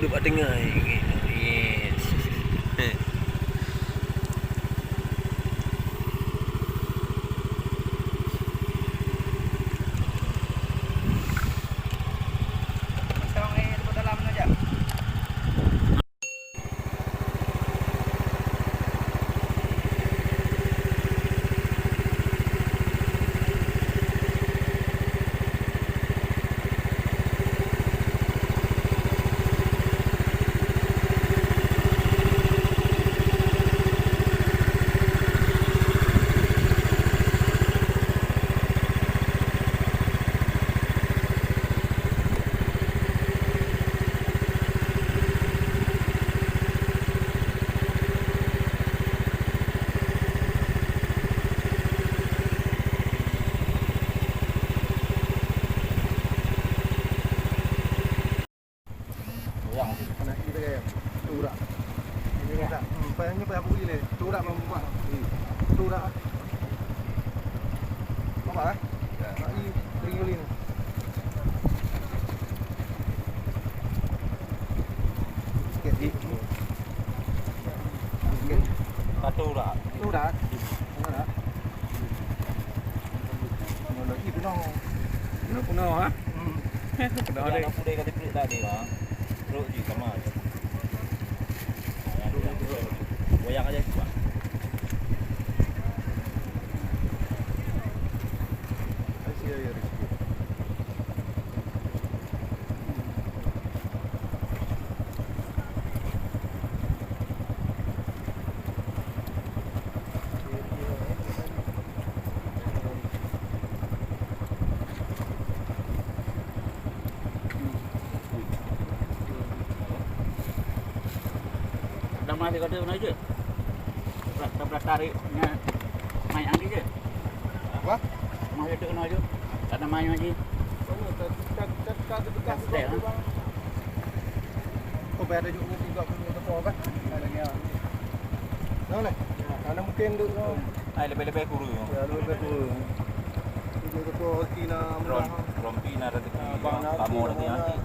duduk kat tengah. Yes. Sekarang ni duduk dalam aja. Nak kita kaya turak. Ini kan. Payahnya payah buli le. Turak membuat. Turak. Apa eh? Ya. Ini ringolin. Sikit di. Sikit. Turak. Turak. Turak. Mana lagi penuh. Penuh ha. Penuh dia. Aku dah kata perut tadi ah. Perut je sama. Goyang aja cepat. Kasih air sikit. Dah mari kata mana je. Berat tariknya main angin je. Apa? Mau je kena je. Tak ada main lagi. Kau bayar ada juga juga apa kan? Ada ni ah. Tahu lah. Ada mungkin tu. Ai lebih-lebih kuru. Ya, lebih tu. Itu tu Tina Rompi na rezeki. Kamu rezeki nanti.